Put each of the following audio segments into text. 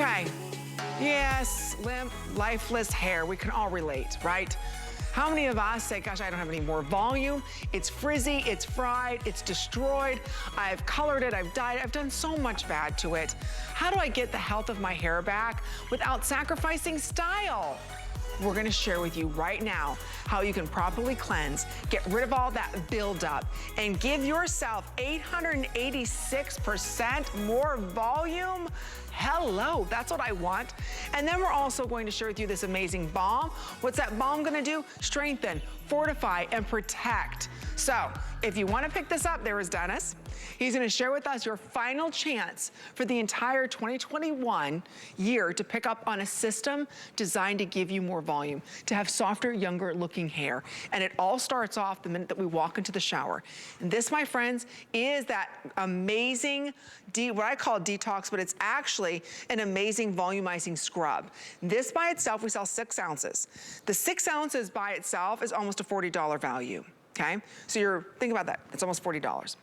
Okay, yes, limp, lifeless hair, we can all relate, right? How many of us say, gosh, I don't have any more volume, it's frizzy, it's fried, it's destroyed, I've colored it, I've dyed it, I've done so much bad to it. How do I get the health of my hair back without sacrificing style? We're gonna share with you right now how you can properly cleanse, get rid of all that buildup, and give yourself 886% more volume. Hello, that's what I want. And then we're also going to share with you this amazing balm. What's that balm gonna do? Strengthen, fortify, and protect. So if you wanna pick this up, there is Dennis. He's gonna share with us your final chance for the entire 2021 year to pick up on a system designed to give you more volume, to have softer, younger looking hair. And it all starts off the minute that we walk into the shower. And this, my friends, is that amazing, what I call detox, but it's actually an amazing volumizing scrub. This by itself, we sell 6 ounces. The 6 ounces by itself is almost a $40 value. Okay, so think about that, it's almost $40.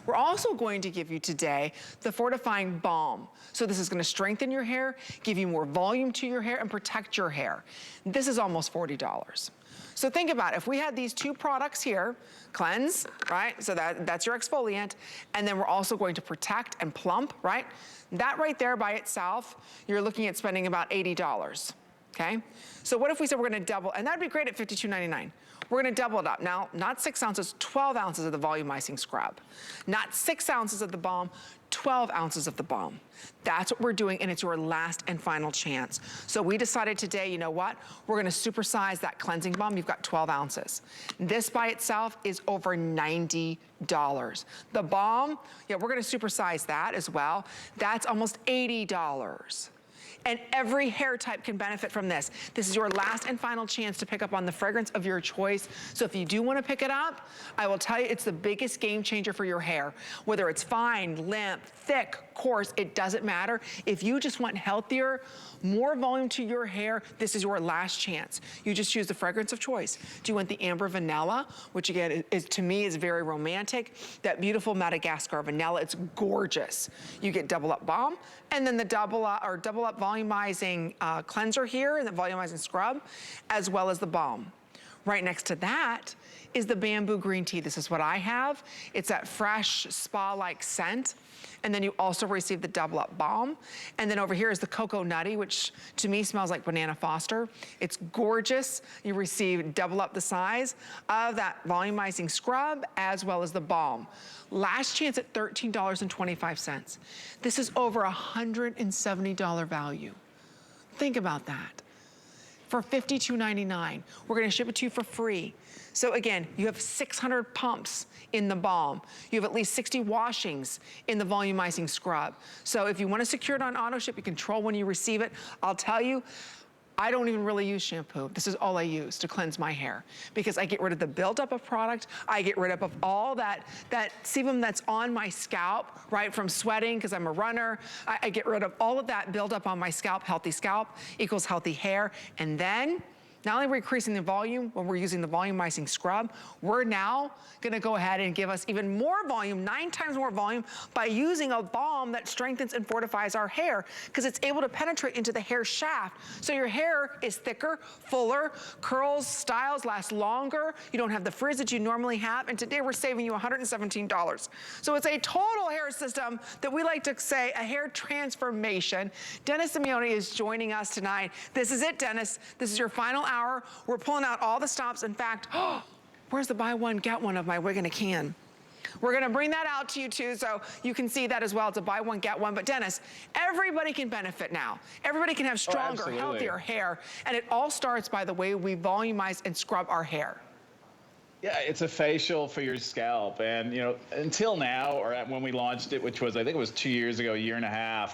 We're also going to give you today the Fortifying Balm. So this is gonna strengthen your hair, give you more volume to your hair, and protect your hair. This is almost $40. So think about it, if we had these 2 products here, cleanse, right? So that's your exfoliant, and then we're also going to protect and plump, right? That right there by itself, you're looking at spending about $80. Okay? So what if we said we're gonna double, and that'd be great at $52.99. We're gonna double it up. Now, not 6 ounces, 12 ounces of the volumizing scrub. Not 6 ounces of the balm, 12 ounces of the balm. That's what we're doing, and it's your last and final chance. So we decided today, you know what? We're gonna supersize that cleansing balm. You've got 12 ounces. This by itself is over $90. The balm, yeah, we're gonna supersize that as well. That's almost $80. And every hair type can benefit from this. This is your last and final chance to pick up on the fragrance of your choice. So if you do want to pick it up, I will tell you it's the biggest game changer for your hair. Whether it's fine, limp, thick, coarse, it doesn't matter. If you just want healthier, more volume to your hair, this is your last chance. You just choose the fragrance of choice. Do you want the amber vanilla, which again is to me is very romantic. That beautiful Madagascar vanilla, it's gorgeous. You get double up balm, and then the double up volumizing cleanser here, and the volumizing scrub, as well as the balm. Right next to that is the bamboo green tea. This is what I have. It's that fresh spa-like scent. And then you also receive the double up balm. And then over here is the cocoa nutty, which to me smells like banana Foster. It's gorgeous. You receive double up the size of that volumizing scrub as well as the balm. Last chance at $13.25. This is over $170 value. Think about that. For $52.99, we're gonna ship it to you for free. So again, you have 600 pumps in the balm. You have at least 60 washings in the volumizing scrub. So if you wanna secure it on auto ship, you control when you receive it. I'll tell you, I don't even really use shampoo. This is all I use to cleanse my hair because I get rid of the buildup of product. I get rid of all that sebum that's on my scalp, right, from sweating because I'm a runner. I get rid of all of that buildup on my scalp. Healthy scalp equals healthy hair. And then, not only are we increasing the volume when we're using the volumizing scrub, we're now gonna go ahead and give us even more volume, 9 times more volume, by using a balm that strengthens and fortifies our hair because it's able to penetrate into the hair shaft. So your hair is thicker, fuller, curls, styles last longer. You don't have the frizz that you normally have. And today we're saving you $117. So it's a total hair system that we like to say a hair transformation. Dennis Simeone is joining us tonight. This is it, Dennis. This is your final hour. We're pulling out all the stops. In fact, where's the buy one, get one of my wig in a can? We're gonna bring that out to you too, so you can see that as well. It's a buy one, get one. But Dennis, everybody can benefit now. Everybody can have stronger, healthier hair. And it all starts by the way we volumize and scrub our hair. Yeah, it's a facial for your scalp. And, you know, until now, or when we launched it, which was, I think it was 2 years ago, 1.5 years,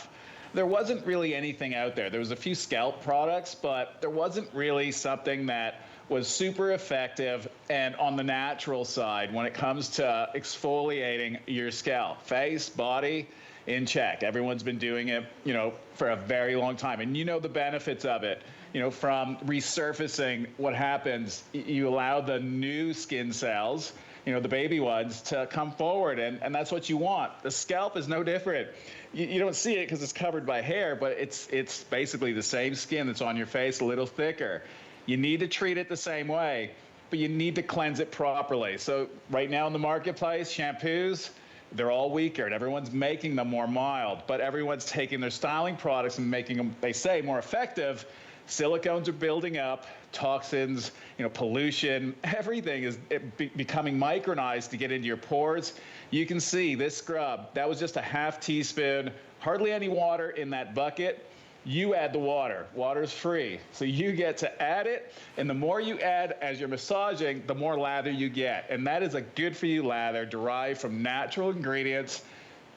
there wasn't really anything out there. There was a few scalp products, but there wasn't really something that was super effective and on the natural side when it comes to exfoliating your scalp, face, body, in check. Everyone's been doing it, you know, for a very long time, and you know the benefits of it. You know, from resurfacing, what happens, you allow the new skin cells the baby ones to come forward, and that's what you want. The scalp is no different. You don't see it because it's covered by hair, but it's basically the same skin that's on your face, a little thicker. You need to treat it the same way, but you need to cleanse it properly. So right now in the marketplace, shampoos, they're all weaker, and everyone's making them more mild, but everyone's taking their styling products and making them, they say, more effective. Silicones are building up, toxins, pollution, everything is becoming micronized to get into your pores. You can see this scrub, that was just a half teaspoon, hardly any water in that bucket. You add the water. Water's free. So you get to add it, and the more you add as you're massaging, the more lather you get. And that is a good for you lather derived from natural ingredients,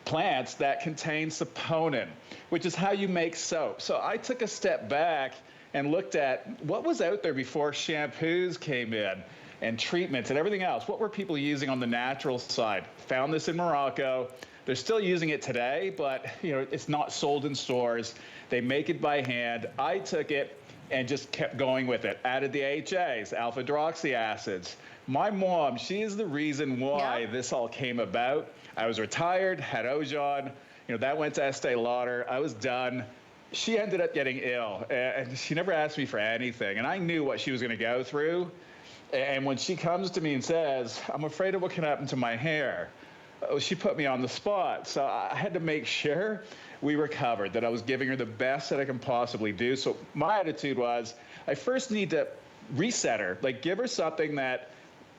plants that contain saponin, which is how you make soap. So I took a step back and looked at what was out there before shampoos came in and treatments and everything else. What were people using on the natural side? Found this in Morocco. They're still using it today, but it's not sold in stores. They make it by hand. I took it and just kept going with it. Added the AHAs, alpha hydroxy acids. My mom, she is the reason why this all came about. I was retired, had Ojon, that went to Estee Lauder. I was done. She ended up getting ill, and she never asked me for anything, and I knew what she was going to go through. And when she comes to me and says, I'm afraid of what can happen to my hair, she put me on the spot. So I had to make sure we recovered, that I was giving her the best that I can possibly do. So my attitude was, I first need to reset her, like give her something that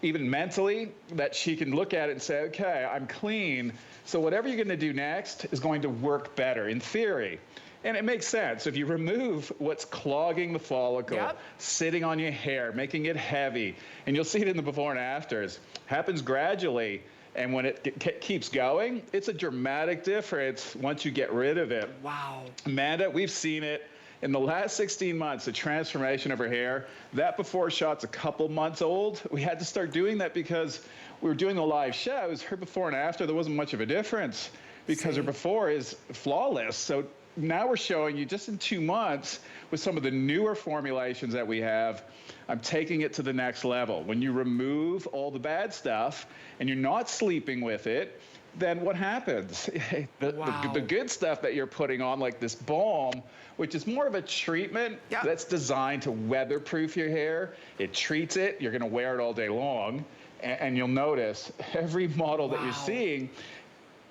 even mentally, that she can look at it and say, okay, I'm clean. So whatever you're going to do next is going to work better in theory. And it makes sense. If you remove what's clogging the follicle, sitting on your hair, making it heavy, and you'll see it in the before and afters, happens gradually. And when it keeps going, it's a dramatic difference once you get rid of it. Wow. Amanda, we've seen it in the last 16 months, the transformation of her hair. That before shot's a couple months old. We had to start doing that because we were doing the live shows. Her before and after, there wasn't much of a difference because her before is flawless. So now we're showing you just in 2 months with some of the newer formulations that we have, I'm taking it to the next level. When you remove all the bad stuff and you're not sleeping with it, then what happens? The good stuff that you're putting on, like this balm, which is more of a treatment that's designed to weatherproof your hair. It treats it. You're going to wear it all day long. And you'll notice every model that you're seeing,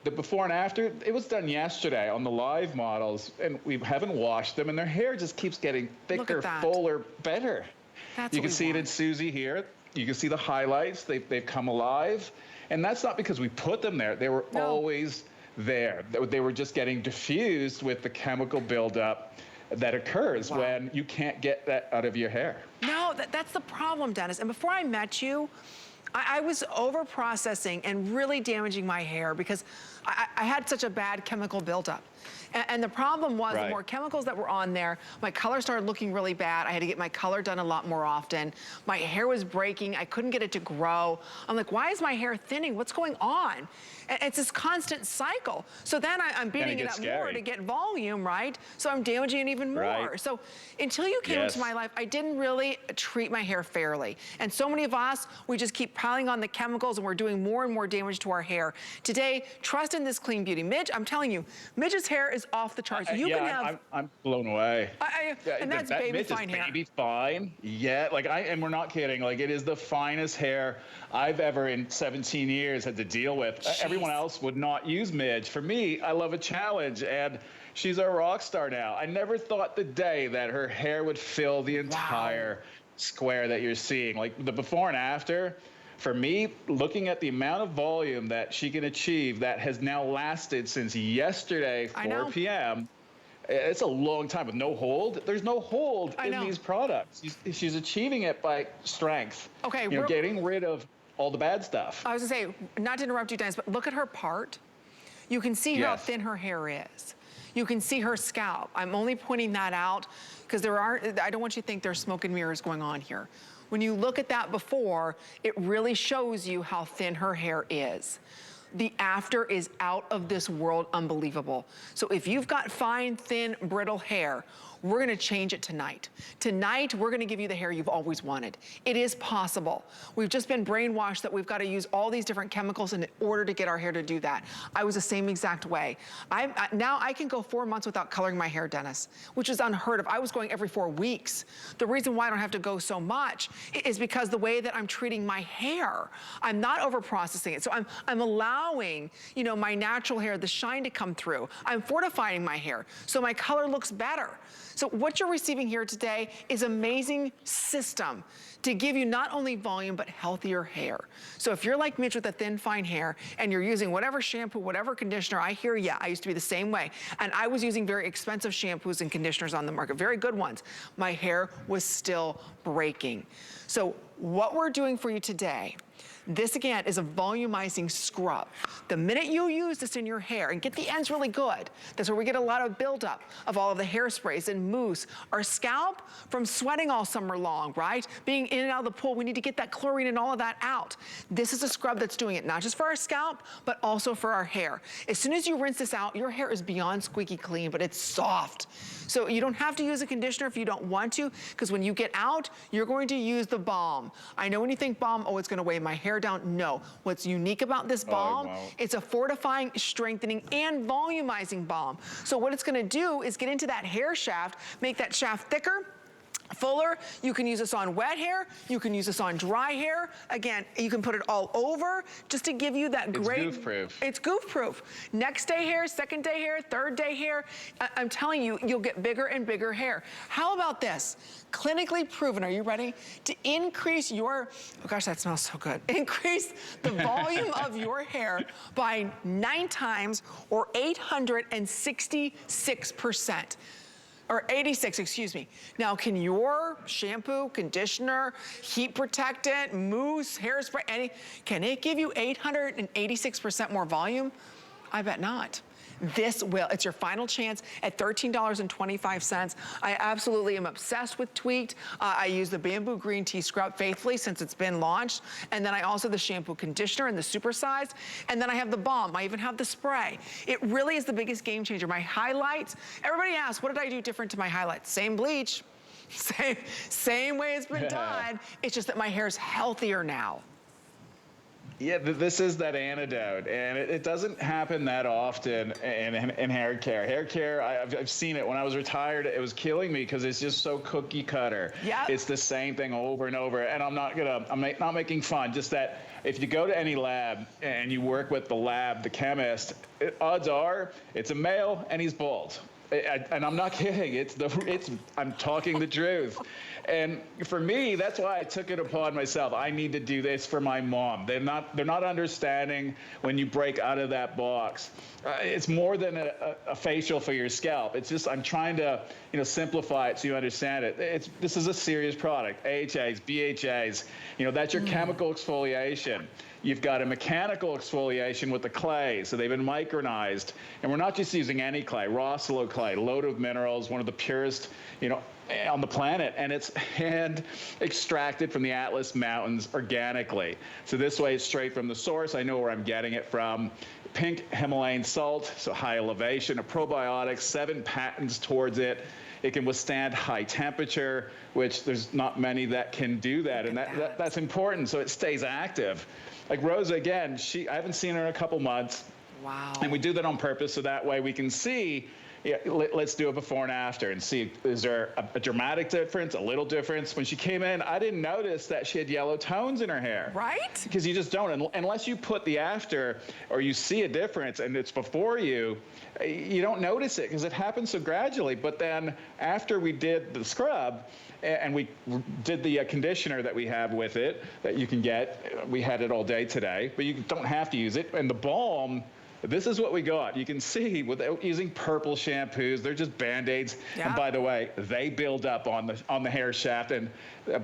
the before and after, it was done yesterday on the live models, and we haven't washed them, and their hair just keeps getting thicker, fuller, better. You can see it in Susie here. You can see the highlights. They've come alive. And that's not because we put them there. They were always there. They were just getting diffused with the chemical buildup that occurs when you can't get that out of your hair. No, that's the problem, Dennis. And before I met you, I was over-processing and really damaging my hair because I had such a bad chemical buildup. And the problem was the more chemicals that were on there, my color started looking really bad. I had to get my color done a lot more often. My hair was breaking. I couldn't get it to grow. I'm like, why is my hair thinning? What's going on? And it's this constant cycle. So then I'm beating it up more to get volume, right? So I'm damaging it even more. So until you came into my life, I didn't really treat my hair fairly. And so many of us, we just keep piling on the chemicals and we're doing more and more damage to our hair. Today, trust in this clean beauty. Midge, I'm telling you, Midge's hair is off the charts. You can have... I'm blown away. And that's baby fine hair. Baby fine. Yeah, and we're not kidding. Like, it is the finest hair I've ever in 17 years had to deal with. Everyone else would not use Midge. For me, I love a challenge, and she's a rock star now. I never thought the day that her hair would fill the entire square that you're seeing. Like, the before and after, for me, looking at the amount of volume that she can achieve that has now lasted since yesterday, 4 p.m., it's a long time with no hold. There's no hold in these products. She's achieving it by strength. Okay, getting rid of all the bad stuff. I was gonna say, not to interrupt you, Dennis, but look at her part. You can see how thin her hair is. You can see her scalp. I'm only pointing that out because I don't want you to think there's smoke and mirrors going on here. When you look at that before, it really shows you how thin her hair is. The after is out of this world unbelievable. So if you've got fine, thin, brittle hair, we're gonna change it tonight. Tonight, we're gonna give you the hair you've always wanted. It is possible. We've just been brainwashed that we've gotta use all these different chemicals in order to get our hair to do that. I was the same exact way. Now I can go 4 months without coloring my hair, Dennis, which is unheard of. I was going every 4 weeks. The reason why I don't have to go so much is because the way that I'm treating my hair, I'm not over-processing it. So I'm allowing, you know, my natural hair, the shine to come through. I'm fortifying my hair so my color looks better. So what you're receiving here today is amazing system to give you not only volume, but healthier hair. So if you're like Mitch with a thin, fine hair, and you're using whatever shampoo, whatever conditioner, I hear ya, I used to be the same way. And I was using very expensive shampoos and conditioners on the market, very good ones. My hair was still breaking. So what we're doing for you today, this again is a volumizing scrub. The minute you use this in your hair and get the ends really good, that's where we get a lot of buildup of all of the hairsprays and mousse. Our scalp from sweating all summer long, right? Being in and out of the pool, we need to get that chlorine and all of that out. This is a scrub that's doing it, not just for our scalp, but also for our hair. As soon as you rinse this out, your hair is beyond squeaky clean, but it's soft. So you don't have to use a conditioner if you don't want to, because when you get out, you're going to use the balm. I know when you think balm, oh, it's gonna weigh my hair down. No, what's unique about this balm, it's a fortifying, strengthening, and volumizing balm. So what it's gonna do is get into that hair shaft, make that shaft thicker, fuller. You can use this on wet hair. You can use this on dry hair. Again, you can put it all over just to give you that great. It's goof proof. It's goof proof. Next day hair, second day hair, third day hair. I'm telling you, you'll get bigger and bigger hair. How about this? Clinically proven, are you ready? To increase your, oh gosh, that smells so good. Increase the volume of your hair by 9 times or 866%. Or 86, excuse me. Now, can your shampoo, conditioner, heat protectant, mousse, hairspray, can it give you 886% more volume? I bet not. This will, it's your final chance at $13.25. I absolutely am obsessed with Tweaked. I use the bamboo green tea scrub faithfully since it's been launched. And then I also have the shampoo conditioner and the supersized. And then I have the balm. I even have the spray. It really is the biggest game changer. My highlights, everybody asks, what did I do different to my highlights? Same bleach, same way it's been done. It's just that my hair's healthier now. Yeah, this is that antidote, and it doesn't happen that often in hair care. Hair care, I've seen it. When I was retired, it was killing me because it's just so cookie cutter. Yep. It's the same thing over and over, and I'm not making fun, just that if you go to any lab and you work with the lab, the chemist, odds are it's a male and he's bald. And I'm not kidding. I'm talking the truth. And for me, that's why I took it upon myself. I need to do this for my mom. They're not understanding when you break out of that box. It's more than a facial for your scalp. It's just I'm trying to simplify it so you understand it. This is a serious product. AHAs, BHAs. That's your chemical exfoliation. You've got a mechanical exfoliation with the clay, so they've been micronized. And we're not just using any clay, Rossolo clay, loaded with minerals, one of the purest, on the planet, and it's hand extracted from the Atlas Mountains organically. So this way it's straight from the source. I know where I'm getting it from. Pink Himalayan salt, so high elevation, a probiotic, 7 patents towards it. It can withstand high temperature, which there's not many that can do that, and that's important, so it stays active. Like Rosa, again, I haven't seen her in a couple months. Wow. And we do that on purpose, so that way we can see, let's do a before and after and see, is there a dramatic difference, a little difference? When she came in, I didn't notice that she had yellow tones in her hair. Right? Because you just don't, unless you put the after or you see a difference and it's before you don't notice it because it happens so gradually. But then after we did the scrub, and we did the conditioner that we have with it that you can get. We had it all day today, but you don't have to use it. And the balm, this is what we got. You can see without using purple shampoos, they're just Band-Aids. Yeah. And by the way, they build up on the hair shaft. And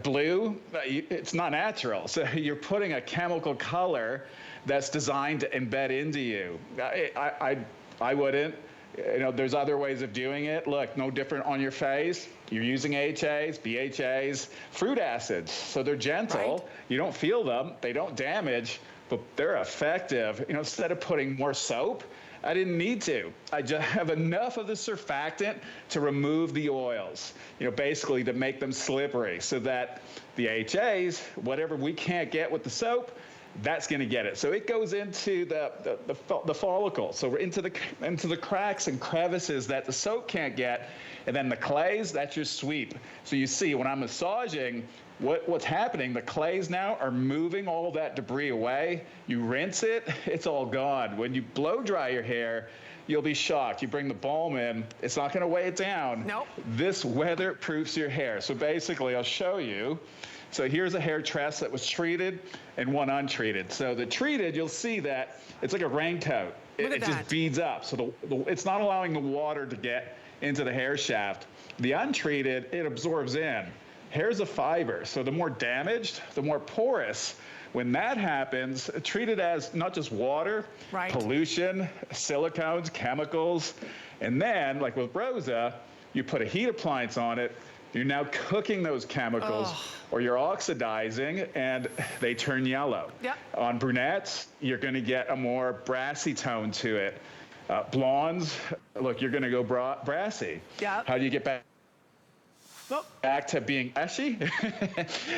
blue, it's not natural. So you're putting a chemical color that's designed to embed into you. I wouldn't. There's other ways of doing it. Look, no different on your face. You're using AHAs, BHAs, fruit acids. So they're gentle. Right. You don't feel them. They don't damage. but they're effective. You know, instead of putting more soap, I didn't need to. I just have enough of the surfactant to remove the oils, you know, basically to make them slippery so that the HAs, whatever we can't get with the soap, that's going to get it. So it goes into the follicle, so into the cracks and crevices that the soap can't get, and then the clays, that's your sweep. So you see when I'm massaging, what's happening, the clays now are moving all that debris away. You rinse it, it's all gone. When you blow dry your hair, you'll be shocked. You bring the balm in, it's not going to weigh it down. Nope. This weatherproofs your hair. So basically, I'll show you. So here's a hair tress that was treated and one untreated. So the treated, you'll see that it's like a raincoat. It just beads up. So it's not allowing the water to get into the hair shaft. The untreated, it absorbs in. Hair's a fiber, so the more damaged, the more porous. When that happens, treat it as not just water, right, pollution, silicones, chemicals, and then, like with Rosa, you put a heat appliance on it, you're now cooking those chemicals, or you're oxidizing, and they turn yellow. Yep. On brunettes, you're going to get a more brassy tone to it. Blondes, look, you're going to go brassy. Yep. How do you get back to being ashy?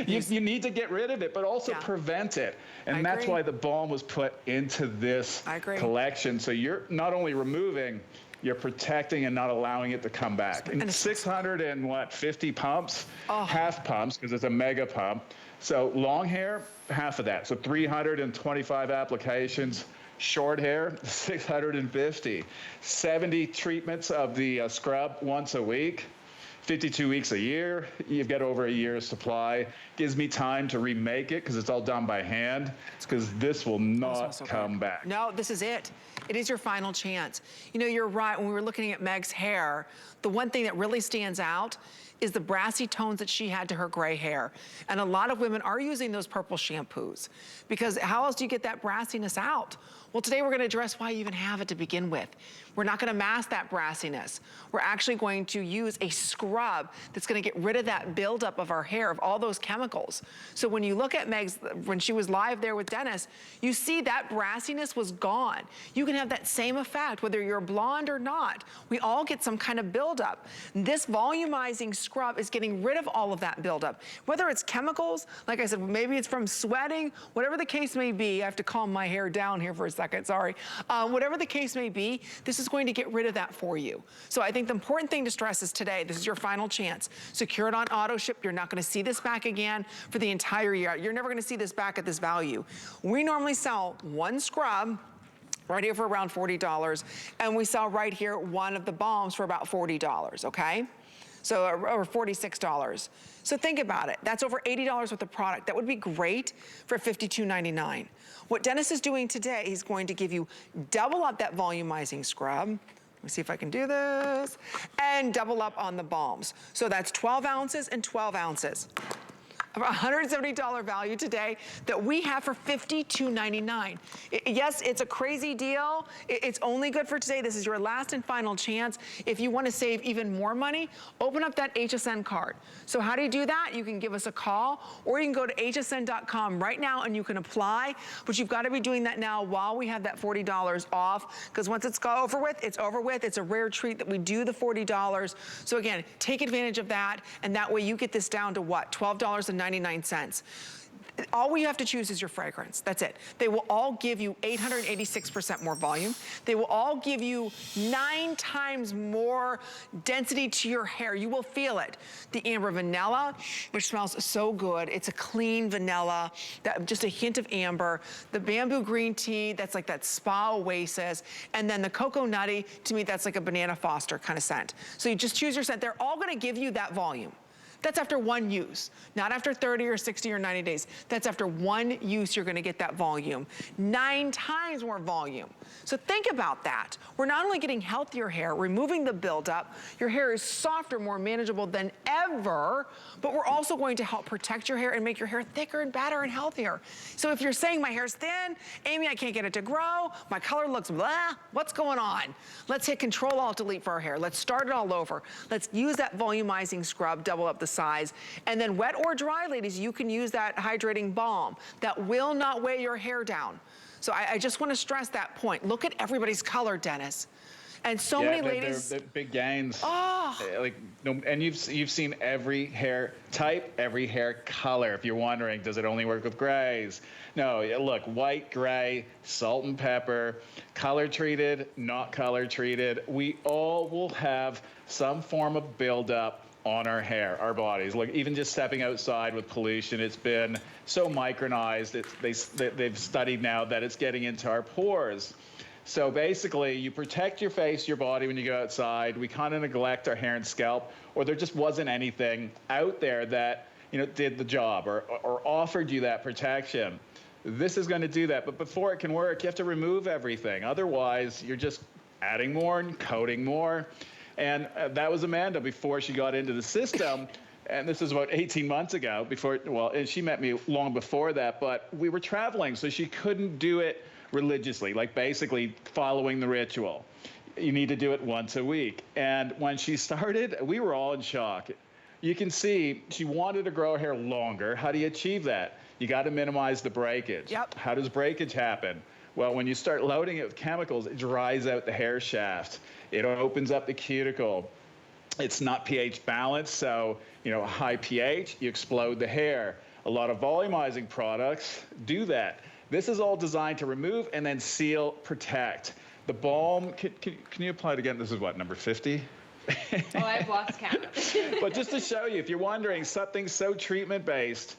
you need to get rid of it, but also prevent it. And that's why the balm was put into this collection. So you're not only removing, you're protecting and not allowing it to come back. And 650 pumps, half pumps, because it's a mega pump. So long hair, half of that. So 325 applications. Short hair, 650. 70 treatments of the scrub once a week. 52 weeks a year, you've got over a year's supply. Gives me time to remake it because it's all done by hand, because this will not come back. No, this is it. It is your final chance. You know, you're right. When we were looking at Meg's hair, the one thing that really stands out is the brassy tones that she had to her gray hair. And a lot of women are using those purple shampoos, because how else do you get that brassiness out? Well, today we're gonna address why you even have it to begin with. We're not gonna mask that brassiness. We're actually going to use a scrub that's gonna get rid of that buildup of our hair, of all those chemicals. So when you look at Meg's, when she was live there with Dennis, you see that brassiness was gone. You can have that same effect, whether you're blonde or not. We all get some kind of buildup. This volumizing scrub is getting rid of all of that buildup. Whether it's chemicals, like I said, maybe it's from sweating, whatever the case may be. I have to calm my hair down here for a second, sorry. Whatever the case may be, this is going to get rid of that for you. So I think the important thing to stress is today, this is your final chance. Secure it on auto ship. You're not gonna see this back again for the entire year. You're never gonna see this back at this value. We normally sell one scrub right here for around $40, and we sell right here one of the balms for about $40, okay? So, or $46. So think about it. That's over $80 worth of product. That would be great for $52.99. What Dennis is doing today, he's going to give you double up that volumizing scrub. Let me see if I can do this. And double up on the balms. So that's 12 ounces and 12 ounces. $170 value today that we have for $52.99. Yes, it's a crazy deal. It's only good for today. This is your last and final chance. If you want to save even more money, open up that HSN card. So how do you do that? You can give us a call, or you can go to hsn.com right now and you can apply, but you've got to be doing that now while we have that $40 off, because once it's over with, it's over with. It's a rare treat that we do the $40. So again, take advantage of that, and that way you get this down to what? $12.99. All we have to choose is your fragrance. That's it. They will all give you 886% more volume. They will all give you 9 times more density to your hair. You will feel it. The amber vanilla, which smells so good. It's a clean vanilla, just a hint of amber. The bamboo green tea, that's like that spa oasis. And then the cocoa nutty, to me, that's like a banana foster kind of scent. So you just choose your scent. They're all gonna give you that volume. That's after one use, not after 30 or 60 or 90 days. That's after one use, you're gonna get that volume. 9 times more volume. So think about that. We're not only getting healthier hair, removing the buildup, your hair is softer, more manageable than ever, but we're also going to help protect your hair and make your hair thicker and better and healthier. So if you're saying my hair's thin, Amy, I can't get it to grow, my color looks blah, what's going on? Let's hit Control-Alt-Delete for our hair. Let's start it all over. Let's use that volumizing scrub, double up the the size. And then wet or dry, ladies, you can use that hydrating balm that will not weigh your hair down. So I just want to stress that point. Look at everybody's color, Dennis. And so many ladies. They're big gains. Oh. And you've seen every hair type, every hair color. If you're wondering, does it only work with grays? No, look, white, gray, salt and pepper, color treated, not color treated. We all will have some form of buildup on our hair, our bodies. Look, even just stepping outside with pollution, it's been so micronized. They've studied now that it's getting into our pores. So basically, you protect your face, your body when you go outside. We kind of neglect our hair and scalp, or there just wasn't anything out there that did the job or offered you that protection. This is going to do that, but before it can work, you have to remove everything. Otherwise, you're just adding more and coating more. And that was Amanda before she got into the system. And this is about 18 months ago and she met me long before that, but we were traveling, so she couldn't do it religiously, like basically following the ritual. You need to do it once a week. And when she started, we were all in shock. You can see she wanted to grow her hair longer. How do you achieve that? You got to minimize the breakage. Yep. How does breakage happen? Well, when you start loading it with chemicals, it dries out the hair shaft. It opens up the cuticle. It's not pH balanced, so high pH, you explode the hair. A lot of volumizing products do that. This is all designed to remove and then seal, protect. The balm, can you apply it again? This is what, number 50? Oh, I've lost count. But just to show you, if you're wondering, something so treatment-based,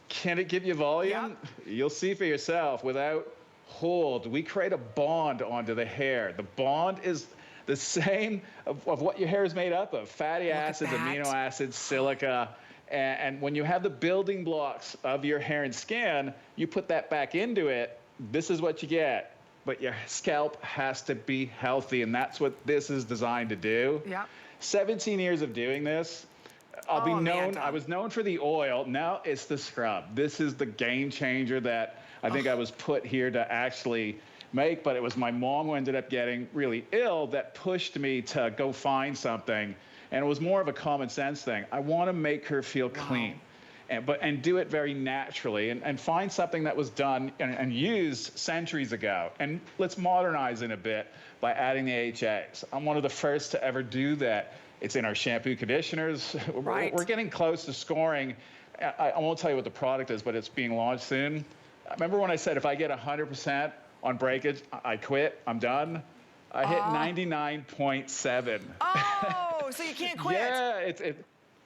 can it give you volume? Yep. You'll see for yourself. Without hold, we create a bond onto the hair. The bond is the same of what your hair is made up of: fatty acids, amino acids, silica. And when you have the building blocks of your hair and skin, you put that back into it, this is what you get. But your scalp has to be healthy, and that's what this is designed to do. Yeah. 17 years of doing this. I was known for the oil. Now it's the scrub. This is the game changer that I think I was put here to actually make, but it was my mom who ended up getting really ill that pushed me to go find something. And it was more of a common sense thing. I want to make her feel clean, and do it very naturally, and find something that was done and used centuries ago. And let's modernize it a bit by adding the AHAs. I'm one of the first to ever do that. It's in our shampoo conditioners. Right. We're getting close to scoring. I won't tell you what the product is, but it's being launched soon. Remember when I said if I get 100% on breakage, I quit, I'm done? I hit 99.7. Oh, so you can't quit.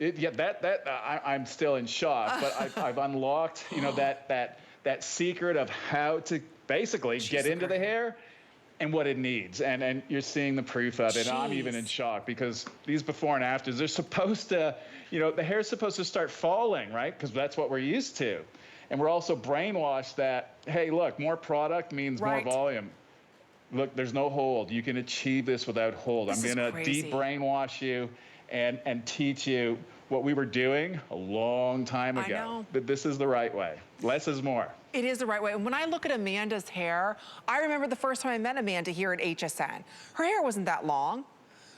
Yeah, I'm still in shock, but I've unlocked, that secret of how to basically get into the hair and what it needs. And you're seeing the proof of it. And I'm even in shock because these before and afters, they're supposed to, the hair's supposed to start falling, right? Because that's what we're used to. And we're also brainwashed that, hey, look, more product means more volume. Look, there's no hold. You can achieve this without hold. I'm going to deep brainwash you and teach you what we were doing a long time ago. I know. But this is the right way. Less is more. It is the right way. And when I look at Amanda's hair, I remember the first time I met Amanda here at HSN. Her hair wasn't that long.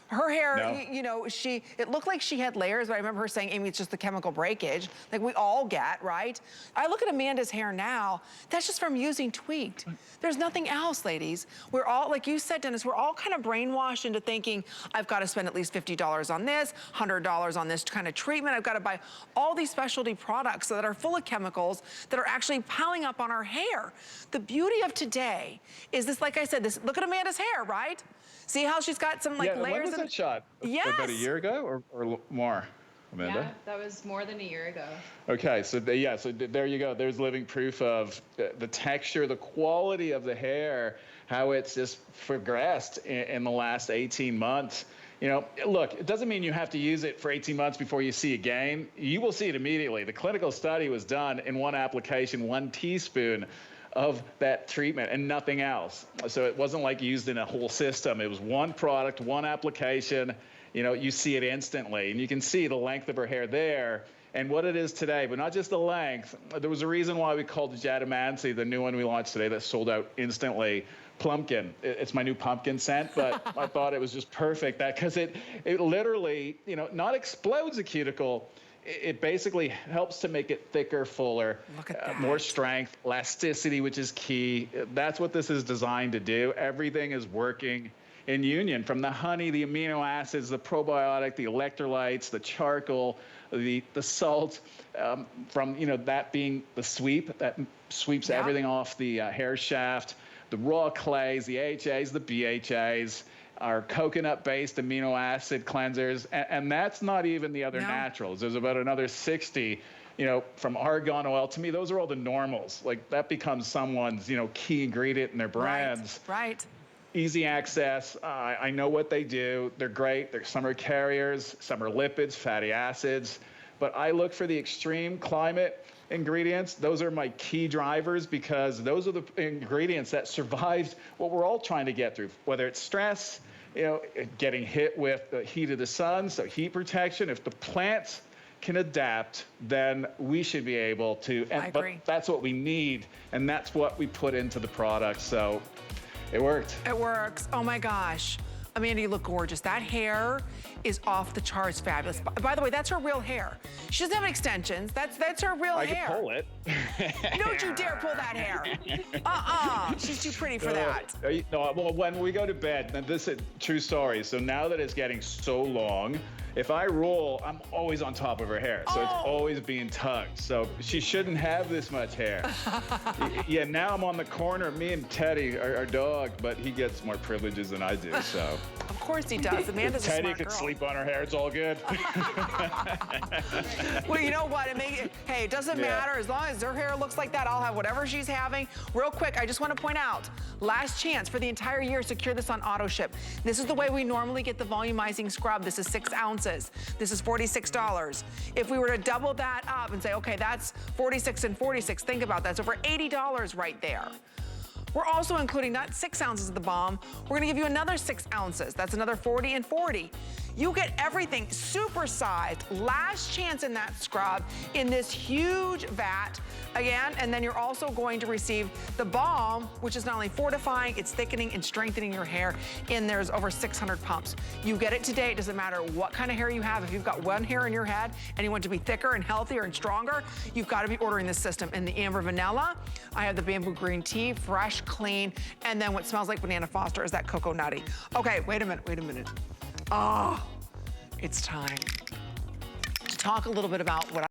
Her hair, it looked like she had layers, but I remember her saying, Amy, it's just the chemical breakage, like we all get, right? I look at Amanda's hair now, that's just from using Tweaked. There's nothing else, ladies. We're all, like you said, Dennis, we're all kind of brainwashed into thinking, I've got to spend at least $50 on this, $100 on this kind of treatment. I've got to buy all these specialty products that are full of chemicals that are actually piling up on our hair. The beauty of today is this, like I said, look at Amanda's hair, right? See how she's got some layers? When was that shot? Yes. About a year ago or more, Amanda? Yeah, that was more than a year ago. Okay, so there you go. There's living proof of the texture, the quality of the hair, how it's just progressed in the last 18 months. Look, it doesn't mean you have to use it for 18 months before you see a gain. You will see it immediately. The clinical study was done in one application, 1 teaspoon of that treatment and nothing else. So it wasn't like used in a whole system. It was one product, one application. You see it instantly, and you can see the length of her hair there and what it is today, but not just the length. There was a reason why we called Jadamancy, the new one we launched today that sold out instantly, Plumpkin. It's my new pumpkin scent, but I thought it was just perfect because it literally, not explodes a cuticle. it basically helps to make it thicker, fuller, Look at that. more strength, elasticity, which is key. That's what this is designed to do. Everything is working in union, from the honey, the amino acids, the probiotic, the electrolytes, the charcoal, the salt, from that being the sweep that sweeps everything off the hair shaft, the raw clays, the AHAs, the BHAs, our coconut-based amino acid cleansers, and that's not even the other naturals. There's about another 60. From argan oil. To me, those are all the normals. Like, that becomes someone's key ingredient in their brands. Right. Easy access. I know what they do. They're great. Some are carriers, some are lipids, fatty acids. But I look for the extreme climate ingredients. Those are my key drivers, because those are the ingredients that survived what we're all trying to get through, whether it's stress, getting hit with the heat of the sun, so heat protection. If the plants can adapt, then we should be able to. I agree. But that's what we need, and that's what we put into the product. So it worked. It works. Oh my gosh. Amanda, you look gorgeous. That hair is off the charts fabulous. By the way, that's her real hair. She doesn't have extensions. That's her real hair. I can pull it. Don't you dare pull that hair. She's too pretty for that. No, well, when we go to bed, and this is a true story. So now that it's getting so long, if I roll, I'm always on top of her hair. So it's always being tugged. So she shouldn't have this much hair. Yeah, now I'm on the corner, me and Teddy, our dog, but he gets more privileges than I do, so. Of course he does. Amanda's a smart girl. Teddy could sleep on her hair, it's all good. Well, you know what? Hey, it doesn't matter. As long as her hair looks like that, I'll have whatever she's having. Real quick, I just want to point out, last chance for the entire year, secure this on auto ship. This is the way we normally get the volumizing scrub. This is 6 ounces. This is $46. If we were to double that up and say, okay, that's 46 and 46, think about that. It's over $80 right there. We're also including not 6 ounces of the balm. We're gonna give you another 6 ounces. That's another 40 and 40. You get everything supersized, last chance in that scrub in this huge vat. Again, and then you're also going to receive the balm, which is not only fortifying, it's thickening and strengthening your hair. And there's over 600 pumps. You get it today. It doesn't matter what kind of hair you have. If you've got one hair in your head and you want it to be thicker and healthier and stronger, you've got to be ordering this system. In the amber vanilla, I have the bamboo green tea, fresh, clean, and then what smells like banana foster is that cocoa nutty. Okay, wait a minute. Oh, it's time to talk a little bit about what